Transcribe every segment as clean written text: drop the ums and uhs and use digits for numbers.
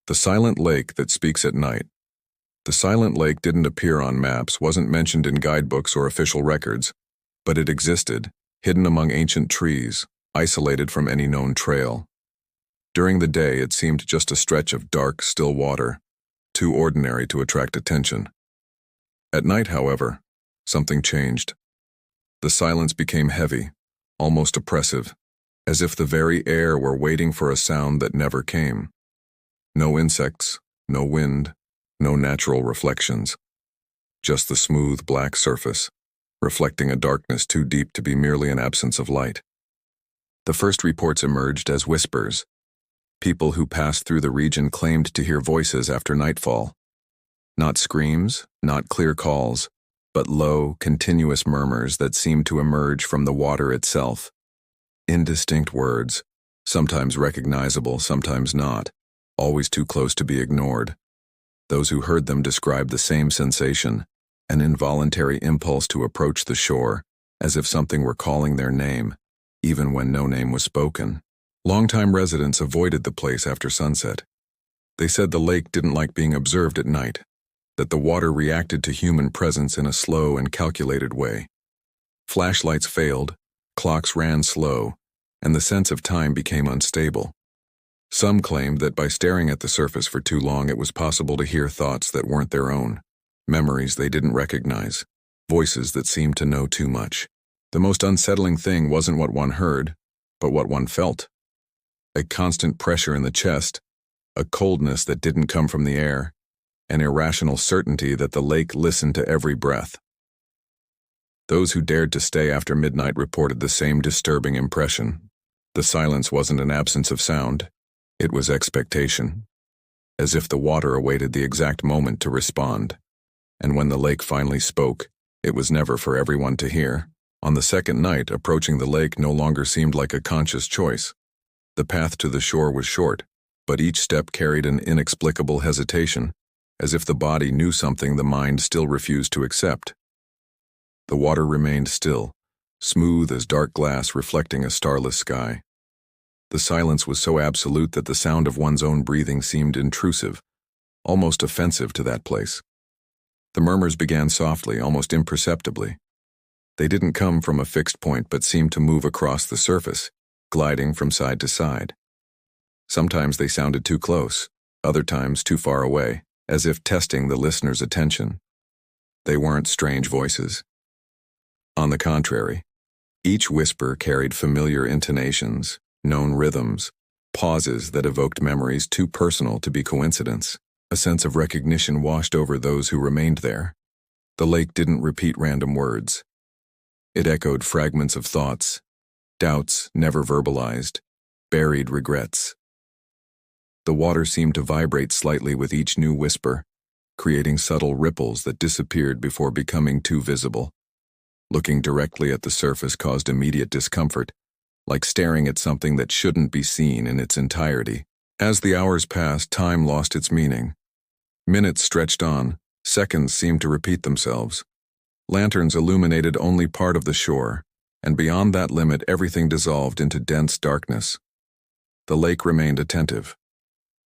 The silent lake that speaks at night. The silent lake didn't appear on maps, wasn't mentioned in guidebooks or official records, but it existed, hidden among ancient trees, isolated from any known trail. During the day, it seemed just a stretch of dark, still water, too ordinary to attract attention. At night, however, something changed. The silence became heavy, almost oppressive, as if the very air were waiting for a sound that never came. No insects, no wind, no natural reflections. Just the smooth, black surface, reflecting a darkness too deep to be merely an absence of light. The first reports emerged as whispers. People who passed through the region claimed to hear voices after nightfall. Not screams, not clear calls, but low, continuous murmurs that seemed to emerge from the water itself. Indistinct words, sometimes recognizable, sometimes not, always too close to be ignored. Those who heard them described the same sensation, an involuntary impulse to approach the shore, as if something were calling their name, even when no name was spoken. Longtime residents avoided the place after sunset. They said the lake didn't like being observed at night, that the water reacted to human presence in a slow and calculated way. Flashlights failed, clocks ran slow, and the sense of time became unstable. Some claimed that by staring at the surface for too long it was possible to hear thoughts that weren't their own, memories they didn't recognize, voices that seemed to know too much. The most unsettling thing wasn't what one heard, but what one felt. A constant pressure in the chest, a coldness that didn't come from the air, an irrational certainty that the lake listened to every breath. Those who dared to stay after midnight reported the same disturbing impression. The silence wasn't an absence of sound. It was expectation, as if the water awaited the exact moment to respond. And when the lake finally spoke, it was never for everyone to hear. On the second night, approaching the lake no longer seemed like a conscious choice. The path to the shore was short, but each step carried an inexplicable hesitation, as if the body knew something the mind still refused to accept. The water remained still, smooth as dark glass reflecting a starless sky. The silence was so absolute that the sound of one's own breathing seemed intrusive, almost offensive to that place. The murmurs began softly, almost imperceptibly. They didn't come from a fixed point but seemed to move across the surface, gliding from side to side. Sometimes they sounded too close, other times too far away, as if testing the listener's attention. They weren't strange voices. On the contrary, each whisper carried familiar intonations, known rhythms, pauses that evoked memories too personal to be coincidence. A sense of recognition washed over those who remained there. The lake didn't repeat random words. It echoed fragments of thoughts, doubts never verbalized, buried regrets. The water seemed to vibrate slightly with each new whisper, creating subtle ripples that disappeared before becoming too visible. Looking directly at the surface caused immediate discomfort, like staring at something that shouldn't be seen in its entirety. As the hours passed, time lost its meaning. Minutes stretched on, seconds seemed to repeat themselves. Lanterns illuminated only part of the shore, and beyond that limit everything dissolved into dense darkness. The lake remained attentive.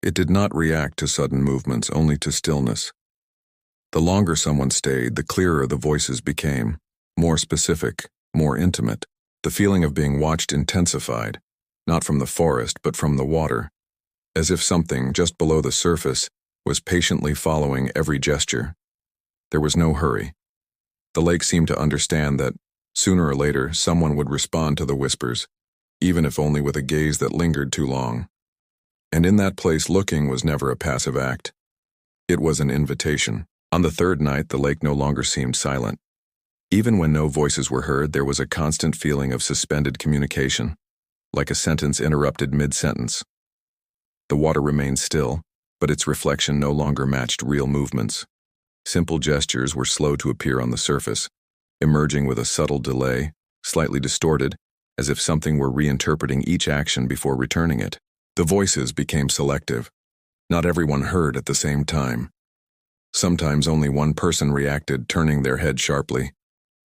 It did not react to sudden movements, only to stillness. The longer someone stayed, the clearer the voices became, more specific, more intimate. The feeling of being watched intensified, not from the forest but from the water, as if something just below the surface was patiently following every gesture. There was no hurry. The lake seemed to understand that, sooner or later, someone would respond to the whispers, even if only with a gaze that lingered too long. And in that place, looking was never a passive act. It was an invitation. On the third night, the lake no longer seemed silent. Even when no voices were heard, there was a constant feeling of suspended communication, like a sentence interrupted mid-sentence. The water remained still, but its reflection no longer matched real movements. Simple gestures were slow to appear on the surface, emerging with a subtle delay, slightly distorted, as if something were reinterpreting each action before returning it. The voices became selective. Not everyone heard at the same time. Sometimes only one person reacted, turning their head sharply,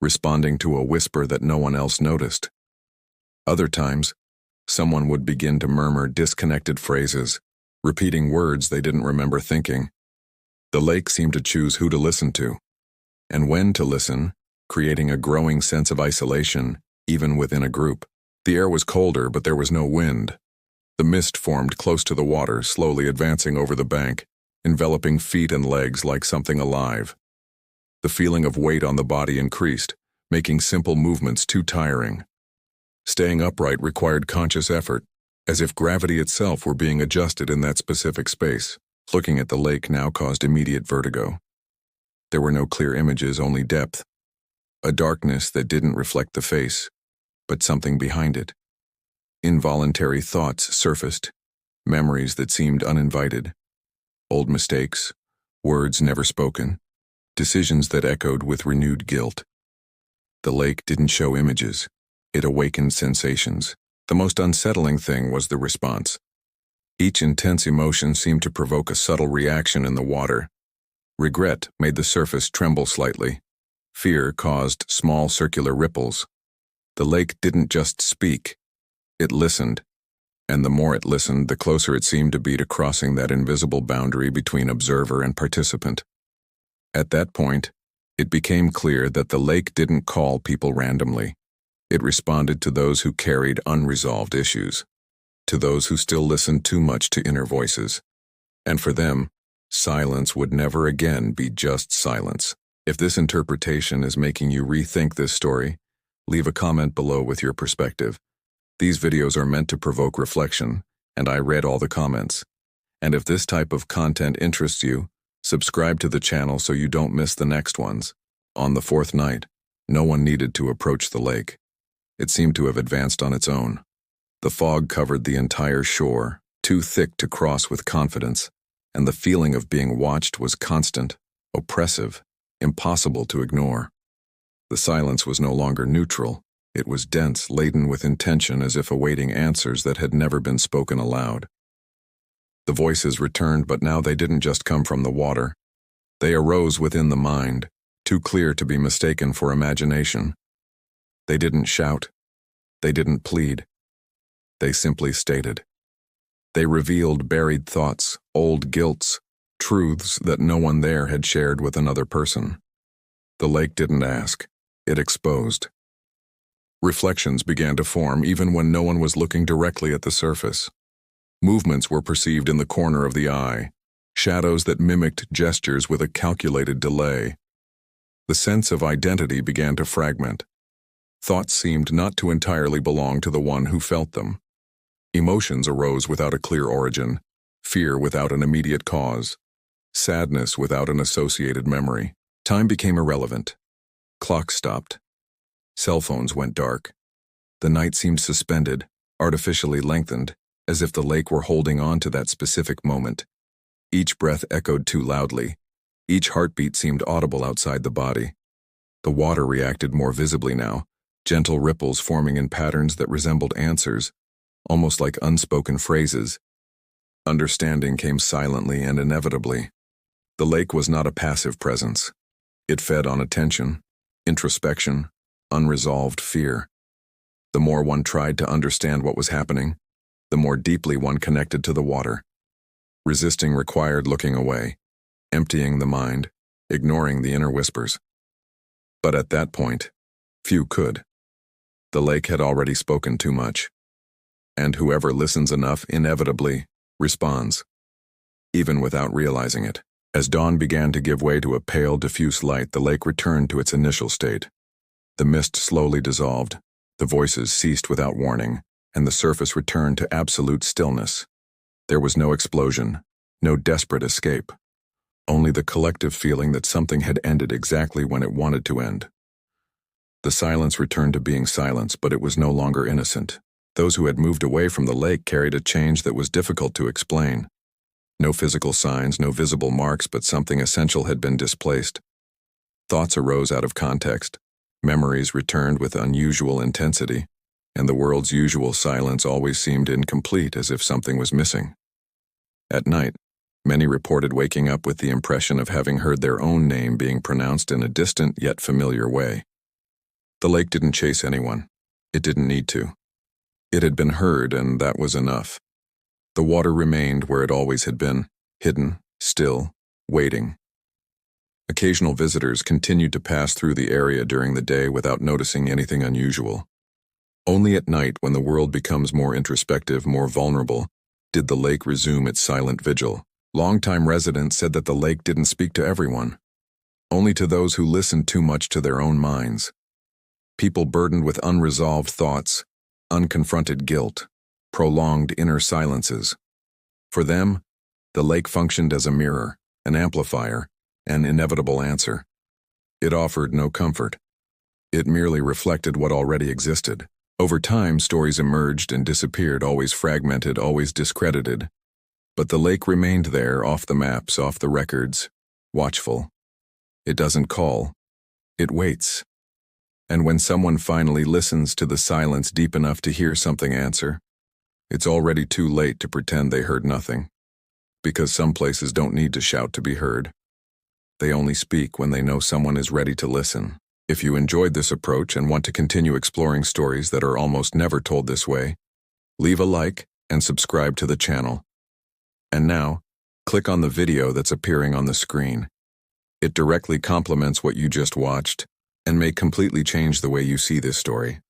responding to a whisper that no one else noticed. Other times, someone would begin to murmur disconnected phrases, repeating words they didn't remember thinking. The lake seemed to choose who to listen to, and when to listen, creating a growing sense of isolation, even within a group. The air was colder, but there was no wind. The mist formed close to the water, slowly advancing over the bank, enveloping feet and legs like something alive. The feeling of weight on the body increased, making simple movements too tiring. Staying upright required conscious effort, as if gravity itself were being adjusted in that specific space. Looking at the lake now caused immediate vertigo. There were no clear images, only depth. A darkness that didn't reflect the face, but something behind it. Involuntary thoughts surfaced, memories that seemed uninvited. Old mistakes, words never spoken, decisions that echoed with renewed guilt. The lake didn't show images. It awakened sensations. The most unsettling thing was the response. Each intense emotion seemed to provoke a subtle reaction in the water. Regret made the surface tremble slightly. Fear caused small circular ripples. The lake didn't just speak. It listened. And the more it listened, the closer it seemed to be to crossing that invisible boundary between observer and participant. At that point, it became clear that the lake didn't call people randomly. It responded to those who carried unresolved issues, to those who still listened too much to inner voices. And for them, silence would never again be just silence. If this interpretation is making you rethink this story, leave a comment below with your perspective. These videos are meant to provoke reflection, and I read all the comments. And if this type of content interests you, subscribe to the channel so you don't miss the next ones. On the fourth night, no one needed to approach the lake. It seemed to have advanced on its own. The fog covered the entire shore, too thick to cross with confidence, and the feeling of being watched was constant, oppressive, impossible to ignore. The silence was no longer neutral. It was dense, laden with intention, as if awaiting answers that had never been spoken aloud. The voices returned, but now they didn't just come from the water. They arose within the mind, too clear to be mistaken for imagination. They didn't shout. They didn't plead. They simply stated. They revealed buried thoughts, old guilts, truths that no one there had shared with another person. The lake didn't ask. It exposed. Reflections began to form even when no one was looking directly at the surface. Movements were perceived in the corner of the eye, shadows that mimicked gestures with a calculated delay. The sense of identity began to fragment. Thoughts seemed not to entirely belong to the one who felt them. Emotions arose without a clear origin, fear without an immediate cause, sadness without an associated memory. Time became irrelevant. Clocks stopped. Cell phones went dark. The night seemed suspended, artificially lengthened, as if the lake were holding on to that specific moment. Each breath echoed too loudly. Each heartbeat seemed audible outside the body. The water reacted more visibly now, gentle ripples forming in patterns that resembled answers, almost like unspoken phrases. Understanding came silently and inevitably. The lake was not a passive presence. It fed on attention, introspection, unresolved fear. The more one tried to understand what was happening, the more deeply one connected to the water. Resisting required looking away, emptying the mind, ignoring the inner whispers. But at that point, few could. The lake had already spoken too much. And whoever listens enough inevitably responds, even without realizing it. As dawn began to give way to a pale, diffuse light, the lake returned to its initial state. The mist slowly dissolved, the voices ceased without warning, and the surface returned to absolute stillness. There was no explosion, no desperate escape, only the collective feeling that something had ended exactly when it wanted to end. The silence returned to being silence, but it was no longer innocent. Those who had moved away from the lake carried a change that was difficult to explain. No physical signs, no visible marks, but something essential had been displaced. Thoughts arose out of context. Memories returned with unusual intensity, and the world's usual silence always seemed incomplete, as if something was missing. At night, many reported waking up with the impression of having heard their own name being pronounced in a distant yet familiar way. The lake didn't chase anyone. It didn't need to. It had been heard, and that was enough. The water remained where it always had been, hidden, still, waiting. Occasional visitors continued to pass through the area during the day without noticing anything unusual. Only at night, when the world becomes more introspective, more vulnerable, did the lake resume its silent vigil. Longtime residents said that the lake didn't speak to everyone, only to those who listened too much to their own minds. People burdened with unresolved thoughts, unconfronted guilt, prolonged inner silences. For them, the lake functioned as a mirror, an amplifier, an inevitable answer. It offered no comfort. It merely reflected what already existed. Over time, stories emerged and disappeared, always fragmented, always discredited. But the lake remained there, off the maps, off the records, watchful. It doesn't call. It waits. And when someone finally listens to the silence deep enough to hear something answer, it's already too late to pretend they heard nothing. Because some places don't need to shout to be heard. They only speak when they know someone is ready to listen. If you enjoyed this approach and want to continue exploring stories that are almost never told this way, leave a like and subscribe to the channel. And now, click on the video that's appearing on the screen. It directly complements what you just watched and may completely change the way you see this story.